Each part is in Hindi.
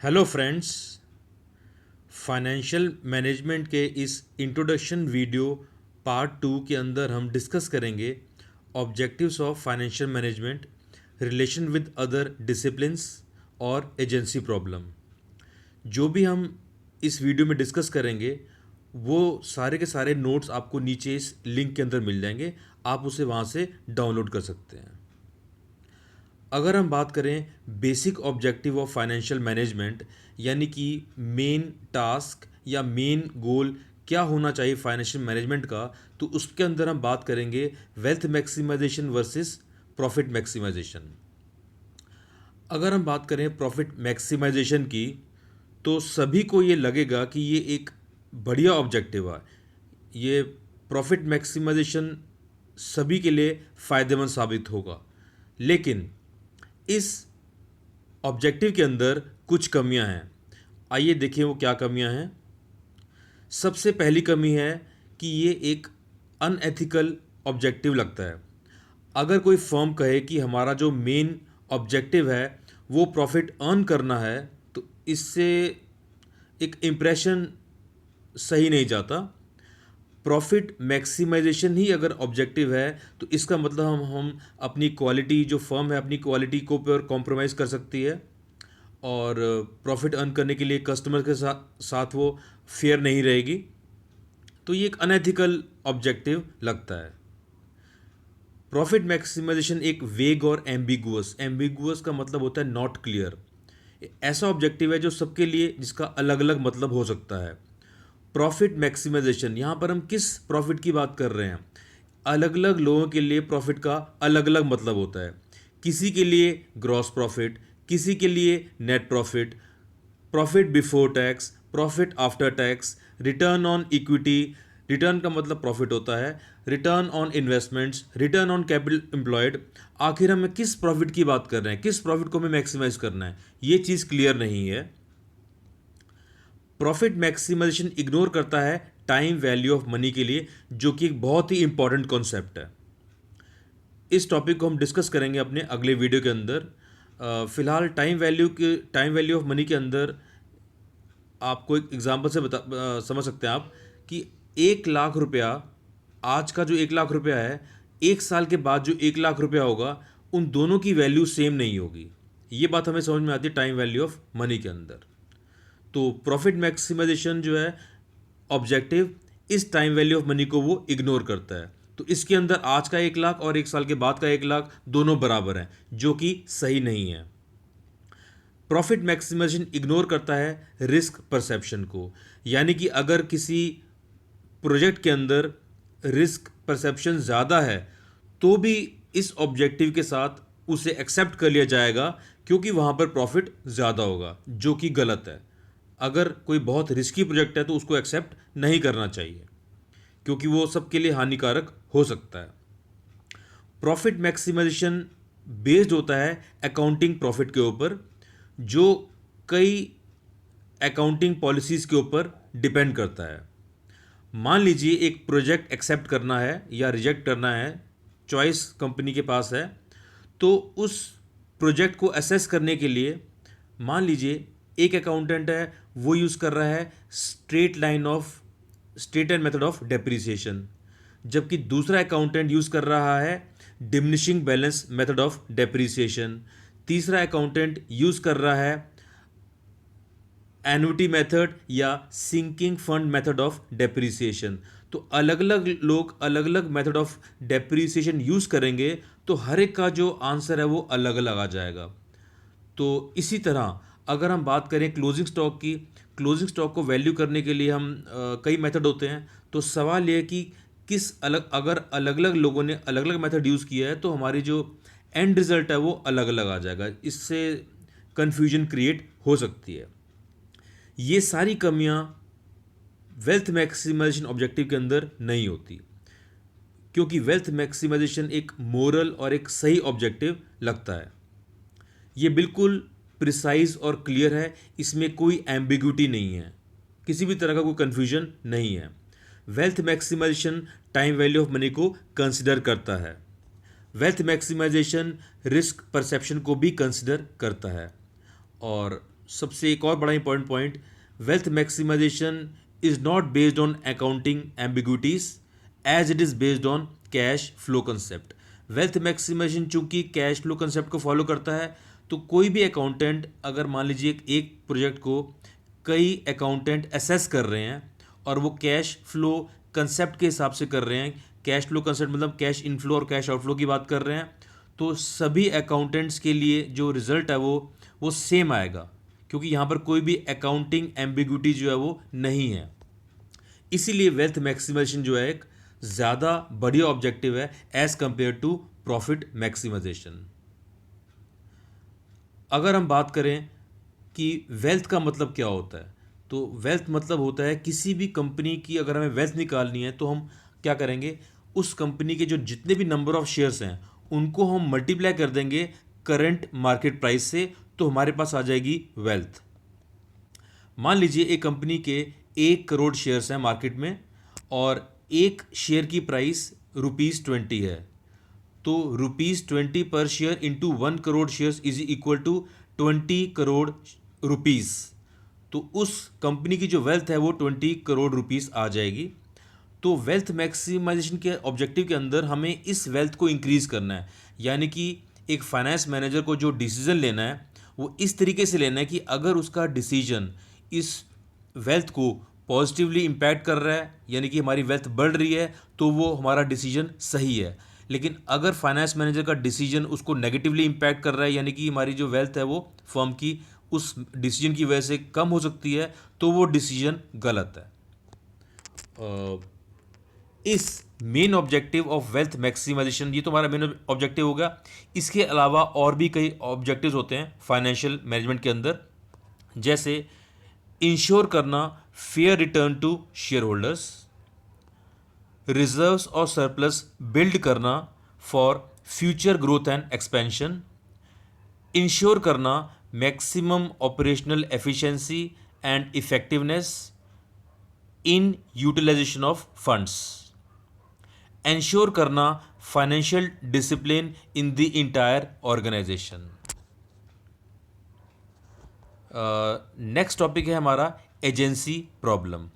Hello friends. फाइनेंशियल मैनेजमेंट के इस इंट्रोडक्शन वीडियो पार्ट 2 के अंदर हम डिस्कस करेंगे objectives of financial management, relation with other disciplines और एजेंसी प्रॉब्लम। जो भी हम इस वीडियो में डिस्कस करेंगे वो सारे के सारे नोट्स आपको नीचे इस लिंक के अंदर मिल जाएंगे। आप उसे वहाँ से डाउनलोड कर सकते हैं। अगर हम बात करें basic objective of financial management, यानी कि मेन टास्क या मेन गोल क्या होना चाहिए फाइनेंशियल मैनेजमेंट का, तो उसके अंदर हम बात करेंगे wealth maximisation versus profit maximisation. अगर हम बात करें प्रॉफिट मैक्सिमाइजेशन की, तो सभी को ये लगेगा कि ये एक बढ़िया ऑब्जेक्टिव है। ये प्रॉफिट मैक्सिमाइजेशन सभी के लिए फ़ायदेमंद साबित होगा। लेकिन इस ऑब्जेक्टिव के अंदर कुछ कमियां हैं। आइए देखिए वो क्या कमियां हैं। सबसे पहली कमी है कि ये एक अनएथिकल ऑब्जेक्टिव लगता है। अगर कोई फर्म कहे कि हमारा जो मेन ऑब्जेक्टिव है वो प्रॉफिट अर्न करना है, तो इससे एक इम्प्रेशन सही नहीं जाता। प्रॉफिट मैक्सिमाइजेशन ही अगर ऑब्जेक्टिव है तो इसका मतलब हम अपनी क्वालिटी, जो फर्म है अपनी क्वालिटी को पर कॉम्प्रोमाइज़ कर सकती है और प्रॉफिट अर्न करने के लिए कस्टमर के साथ वो फेयर नहीं रहेगी। तो ये एक अनएथिकल ऑब्जेक्टिव लगता है। प्रॉफिट मैक्सिमाइजेशन एक वेग और एम्बिगुअस, एम्बिगुअस का मतलब होता है नॉट क्लियर। ऐसा ऑब्जेक्टिव है जो सबके लिए, जिसका अलग अलग मतलब हो सकता है। प्रॉफिट मैक्सिमाइजेशन, यहाँ पर हम किस प्रॉफिट की बात कर रहे हैं? अलग अलग लोगों के लिए प्रॉफिट का अलग अलग मतलब होता है। किसी के लिए ग्रॉस प्रॉफिट, किसी के लिए net profit, profit before tax, profit after tax, return on equity, return का मतलब प्रॉफिट होता है, return on investments, return on capital employed. आखिर हमें किस प्रॉफिट की बात कर रहे हैं, किस प्रॉफिट को हमें मैक्सिमाइज करना है, ये चीज़ क्लियर नहीं है। प्रॉफिट मैक्सिमाइजेशन इग्नोर करता है टाइम वैल्यू ऑफ मनी के लिए, जो कि एक बहुत ही इंपॉर्टेंट कॉन्सेप्ट है। इस टॉपिक को हम डिस्कस करेंगे अपने अगले वीडियो के अंदर। फिलहाल टाइम वैल्यू ऑफ मनी के अंदर आपको एक एग्जांपल से समझ सकते हैं आप कि 1 लाख रुपया, आज का जो 1 लाख रुपया है, 1 साल के बाद जो 1 लाख रुपया होगा, उन दोनों की वैल्यू सेम नहीं होगी। ये बात हमें समझ में आती है टाइम वैल्यू ऑफ मनी के अंदर। तो प्रॉफिट मैक्सिमाइजेशन जो है ऑब्जेक्टिव, इस टाइम वैल्यू ऑफ मनी को वो इग्नोर करता है। तो इसके अंदर आज का 1 लाख और 1 साल के बाद का 1 लाख दोनों बराबर हैं, जो कि सही नहीं है। प्रॉफिट मैक्सिमाइजेशन इग्नोर करता है रिस्क परसेप्शन को, यानी कि अगर किसी प्रोजेक्ट के अंदर रिस्क परसेप्शन ज़्यादा है तो भी इस ऑब्जेक्टिव के साथ उसे एक्सेप्ट कर लिया जाएगा, क्योंकि वहाँ पर प्रॉफिट ज़्यादा होगा, जो कि गलत है। अगर कोई बहुत रिस्की प्रोजेक्ट है तो उसको एक्सेप्ट नहीं करना चाहिए, क्योंकि वो सबके लिए हानिकारक हो सकता है। प्रॉफिट मैक्सिमाइजेशन बेस्ड होता है अकाउंटिंग प्रॉफिट के ऊपर, जो कई अकाउंटिंग पॉलिसीज़ के ऊपर डिपेंड करता है। मान लीजिए एक प्रोजेक्ट एक्सेप्ट करना है या रिजेक्ट करना है, चॉइस कंपनी के पास है। तो उस प्रोजेक्ट को असेस करने के लिए मान लीजिए एक अकाउंटेंट है, वो यूज़ कर रहा है straight end method of depreciation, जबकि दूसरा अकाउंटेंट यूज़ कर रहा है diminishing balance method of depreciation. तीसरा अकाउंटेंट यूज़ कर रहा है एन्युटी मेथड या sinking fund method of depreciation. तो अलग अलग लोग अलग अलग मेथड ऑफ डेप्रिसिएशन यूज़ करेंगे, तो हर एक का जो आंसर है वो अलग अलग आ जाएगा। तो इसी तरह अगर हम बात करें क्लोजिंग स्टॉक की, क्लोजिंग स्टॉक को वैल्यू करने के लिए हम कई मेथड होते हैं। तो सवाल ये है कि अगर अलग अलग लोगों ने अलग अलग मेथड यूज़ किया है तो हमारी जो एंड रिजल्ट है वो अलग अलग आ जाएगा। इससे कन्फ्यूजन क्रिएट हो सकती है। ये सारी कमियां वेल्थ मैक्सिमाइजेशन ऑब्जेक्टिव के अंदर नहीं होती, क्योंकि वेल्थ मैक्सिमाइजेशन एक मोरल और एक सही ऑब्जेक्टिव लगता है। ये बिल्कुल प्रिसाइज और क्लियर है, इसमें कोई एम्बिग्यूटी नहीं है, किसी भी तरह का कोई कन्फ्यूजन नहीं है। Wealth maximisation time value of money को कंसिडर करता है। वेल्थ मैक्सिमाइजेशन रिस्क परसेप्शन को भी कंसिडर करता है। और सबसे एक और बड़ा important point, wealth maximisation is not based on accounting ambiguities as it is based on cash flow concept. Wealth maximisation चूंकि कैश फ्लो कंसेप्ट को फॉलो करता है, तो कोई भी अकाउंटेंट अगर मान लीजिए एक प्रोजेक्ट को कई अकाउंटेंट असेस कर रहे हैं और वो कैश फ्लो कंसेप्ट के हिसाब से कर रहे हैं, कैश फ्लो कंसेप्ट मतलब कैश इनफ्लो और कैश आउटफ्लो की बात कर रहे हैं, तो सभी अकाउंटेंट्स के लिए जो रिजल्ट है वो सेम आएगा, क्योंकि यहाँ पर कोई भी अकाउंटिंग एम्बिग्यूटी जो है वो नहीं है। इसीलिए वेल्थ मैक्सिमाइजेशन जो है एक ज़्यादा बढ़िया ऑब्जेक्टिव है as compare to profit maximisation. अगर हम बात करें कि वेल्थ का मतलब क्या होता है, तो वेल्थ मतलब होता है किसी भी कंपनी की अगर हमें वेल्थ निकालनी है तो हम क्या करेंगे, उस कंपनी के जो जितने भी नंबर ऑफ शेयर्स हैं उनको हम मल्टीप्लाई कर देंगे करंट मार्केट प्राइस से, तो हमारे पास आ जाएगी वेल्थ। मान लीजिए एक कंपनी के 1 करोड़ शेयर्स हैं मार्केट में और एक शेयर की प्राइस ₹20 है, तो ₹20 पर share into 1 crore shares is equal to 20 crore rupees. तो उस कंपनी की जो वेल्थ है वो 20 करोड़ रुपीज़ आ जाएगी। तो वेल्थ मैक्सिमाइजेशन के ऑब्जेक्टिव के अंदर हमें इस वेल्थ को इंक्रीज़ करना है, यानी कि एक फाइनेंस मैनेजर को जो डिसीजन लेना है वो इस तरीके से लेना है कि अगर उसका डिसीजन इस वेल्थ को पॉजिटिवली इम्पैक्ट कर रहा है, यानी कि हमारी वेल्थ बढ़ रही है, तो वो हमारा डिसीजन सही है। लेकिन अगर फाइनेंस मैनेजर का डिसीजन उसको नेगेटिवली इम्पैक्ट कर रहा है, यानी कि हमारी जो वेल्थ है वो फर्म की उस डिसीजन की वजह से कम हो सकती है, तो वो डिसीजन गलत है। इस main objective of wealth maximization, ये तो हमारा मेन ऑब्जेक्टिव होगा। इसके अलावा और भी कई ऑब्जेक्टिव्स होते हैं फाइनेंशियल मैनेजमेंट के अंदर, जैसे इंश्योर करना fair return to shareholders, reserves और सरप्लस बिल्ड करना for future growth and expansion, ensure करना maximum operational efficiency and effectiveness in utilisation of funds, ensure करना financial discipline in the entire organisation. Next topic है हमारा एजेंसी प्रॉब्लम।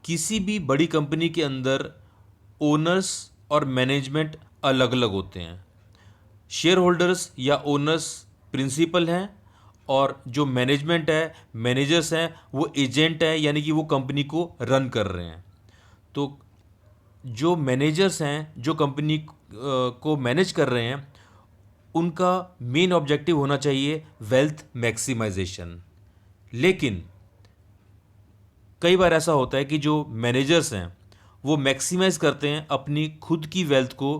किसी भी बड़ी कंपनी के अंदर ओनर्स और मैनेजमेंट अलग अलग होते हैं। शेयर होल्डर्स या ओनर्स प्रिंसिपल हैं और जो मैनेजमेंट है, मैनेजर्स हैं, वो एजेंट हैं, यानी कि वो कंपनी को रन कर रहे हैं। तो जो मैनेजर्स हैं, जो कंपनी को मैनेज कर रहे हैं, उनका मेन ऑब्जेक्टिव होना चाहिए वेल्थ मैक्सिमाइजेशन। लेकिन कई बार ऐसा होता है कि जो मैनेजर्स हैं वो मैक्सिमाइज करते हैं अपनी खुद की वेल्थ को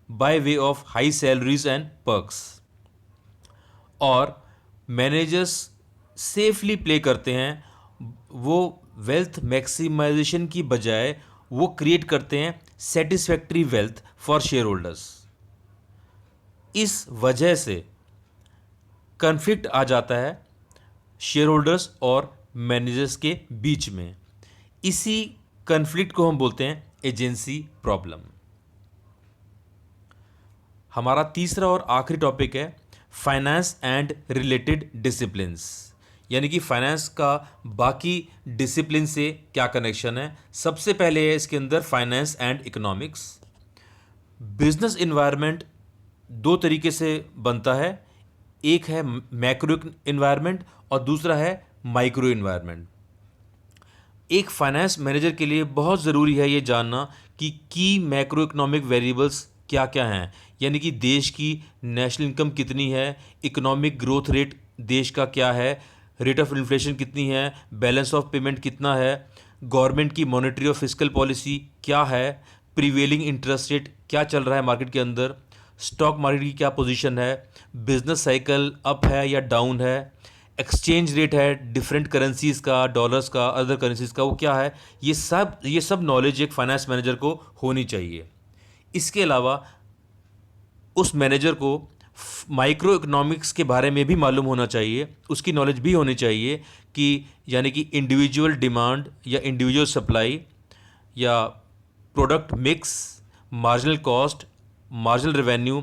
by way of high salaries and perks, और मैनेजर्स सेफली प्ले करते हैं, वो वेल्थ मैक्सिमाइजेशन की बजाय वो क्रिएट करते हैं satisfactory wealth for share holders. इस वजह से कन्फ्लिक्ट आ जाता है शेयर होल्डर्स और मैनेजर्स के बीच में। इसी कन्फ्लिक्ट को हम बोलते हैं एजेंसी प्रॉब्लम। हमारा तीसरा और आखिरी टॉपिक है फाइनेंस एंड रिलेटेड डिसिप्लिन्स, यानी कि फाइनेंस का बाकी डिसिप्लिन से क्या कनेक्शन है। सबसे पहले है इसके अंदर finance and economics. Business environment दो तरीके से बनता है, एक है मैक्रो इन्वायरमेंट और दूसरा है माइक्रो इन्वायरमेंट। एक फाइनेंस मैनेजर के लिए बहुत ज़रूरी है ये जानना कि की मैक्रो इकोनॉमिक वेरिएबल्स क्या क्या हैं, यानी कि देश की नेशनल इनकम कितनी है, इकोनॉमिक ग्रोथ रेट देश का क्या है, रेट ऑफ इन्फ्लेशन कितनी है, बैलेंस ऑफ पेमेंट कितना है, गवर्नमेंट की मॉनेटरी और फिस्कल पॉलिसी क्या है, प्रीवेलिंग इंटरेस्ट रेट क्या चल रहा है मार्केट के अंदर, स्टॉक मार्केट की क्या पोजीशन है, बिजनेस साइकिल अप है या डाउन है, एक्सचेंज रेट है डिफरेंट करेंसीज़ का, डॉलर्स का, अदर करेंसीज़ का, वो क्या है। ये सब नॉलेज एक फाइनेंस मैनेजर को होनी चाहिए। इसके अलावा उस मैनेजर को माइक्रो इकोनॉमिक्स के बारे में भी मालूम होना चाहिए, उसकी नॉलेज भी होनी चाहिए कि यानी कि इंडिविजुअल डिमांड या इंडिविजुअल सप्लाई या product mix, marginal cost, marginal revenue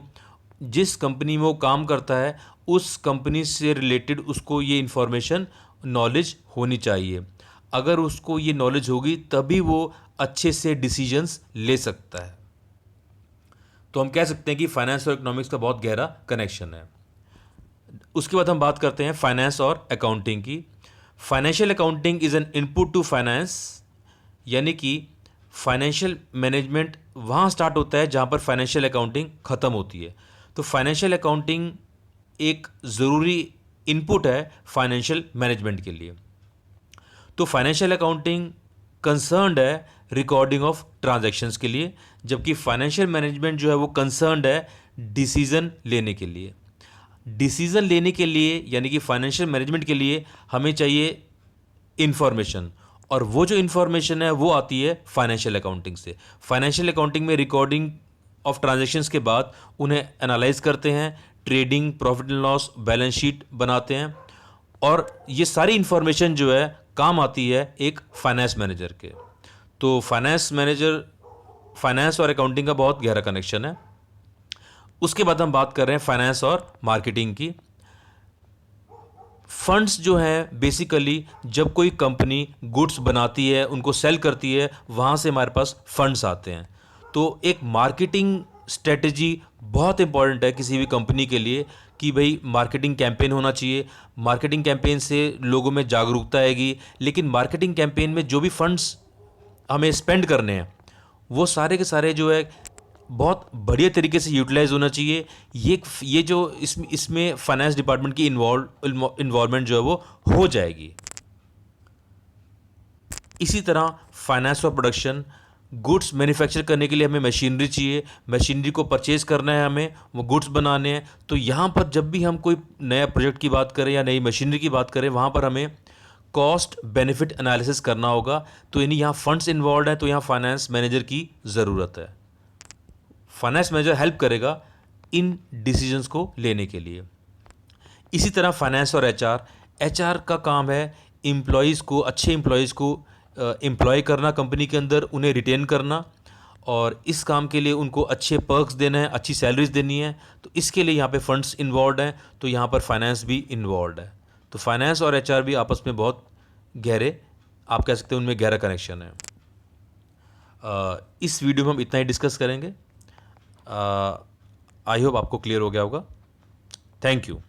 जिस कंपनी में वो काम करता है उस कंपनी से रिलेटेड उसको ये इन्फॉर्मेशन नॉलेज होनी चाहिए। अगर उसको ये नॉलेज होगी तभी वो अच्छे से डिसीजंस ले सकता है। तो हम कह सकते हैं कि फाइनेंस और इकोनॉमिक्स का बहुत गहरा कनेक्शन है। उसके बाद हम बात करते हैं फाइनेंस और अकाउंटिंग की। Financial accounting is an input to finance, यानी कि फाइनेंशियल मैनेजमेंट वहाँ स्टार्ट होता है जहाँ पर फाइनेंशियल अकाउंटिंग ख़त्म होती है। तो फाइनेंशियल अकाउंटिंग एक ज़रूरी इनपुट है फाइनेंशियल मैनेजमेंट के लिए। तो फाइनेंशियल अकाउंटिंग कंसर्न्ड है रिकॉर्डिंग ऑफ ट्रांजैक्शंस के लिए, जबकि फाइनेंशियल मैनेजमेंट जो है वो कंसर्न्ड है डिसीजन लेने के लिए। डिसीजन लेने के लिए यानी कि फाइनेंशियल मैनेजमेंट के लिए हमें चाहिए इंफॉर्मेशन, और वो जो इंफॉर्मेशन है वो आती है फाइनेंशियल अकाउंटिंग से। फाइनेंशियल अकाउंटिंग में रिकॉर्डिंग ऑफ ट्रांजैक्शंस के बाद उन्हें एनालाइज करते हैं, trading, profit and loss, balance sheet बनाते हैं, और ये सारी इंफॉर्मेशन जो है काम आती है एक फाइनेंस मैनेजर के। तो फाइनेंस मैनेजर, फाइनेंस और अकाउंटिंग का बहुत गहरा कनेक्शन है। उसके बाद हम बात कर रहे हैं फाइनेंस और मार्केटिंग की। फंड्स जो हैं बेसिकली जब कोई कंपनी गुड्स बनाती है, उनको सेल करती है, वहाँ से हमारे पास फंड्स आते हैं। तो एक मार्केटिंग स्ट्रेटजी बहुत इंपॉर्टेंट है किसी भी कंपनी के लिए कि भाई मार्केटिंग कैंपेन होना चाहिए। मार्केटिंग कैंपेन से लोगों में जागरूकता आएगी, लेकिन मार्केटिंग कैंपेन में जो भी फंड्स हमें स्पेंड करने हैं वो सारे के सारे जो है बहुत बढ़िया तरीके से यूटिलाइज होना चाहिए। ये जो इसमें फाइनेंस डिपार्टमेंट की इन्वॉल्वमेंट जो है वो हो जाएगी। इसी तरह फाइनेंस और प्रोडक्शन, गुड्स मैन्युफैक्चर करने के लिए हमें मशीनरी चाहिए, मशीनरी को परचेज करना है, हमें वो गुड्स बनाने हैं। तो यहाँ पर जब भी हम कोई नया प्रोजेक्ट की बात करें या नई मशीनरी की बात करें, वहाँ पर हमें कॉस्ट बेनिफिट एनालिसिस करना होगा। तो यानी यहाँ फंड्स इन्वॉल्व हैं, तो यहाँ फाइनेंस मैनेजर की ज़रूरत है। फाइनेंस मैनेजर हेल्प करेगा इन डिसीजंस को लेने के लिए। इसी तरह फाइनेंस और एचआर का काम है एम्प्लॉयज़ को, अच्छे एम्प्लॉयज़ को एम्प्लॉय करना कंपनी के अंदर, उन्हें रिटेन करना, और इस काम के लिए उनको अच्छे पर्क्स देना है, अच्छी सैलरीज देनी है। तो इसके लिए यहाँ पे फंड्स इन्वॉल्व हैं, तो यहाँ पर फाइनेंस भी इन्वॉल्व है। तो फाइनेंस और एचआर भी आपस में बहुत गहरे, आप कह सकते हैं उनमें गहरा कनेक्शन है। इस वीडियो में हम इतना ही डिस्कस करेंगे। आई होप आपको क्लियर हो गया होगा। Thank you.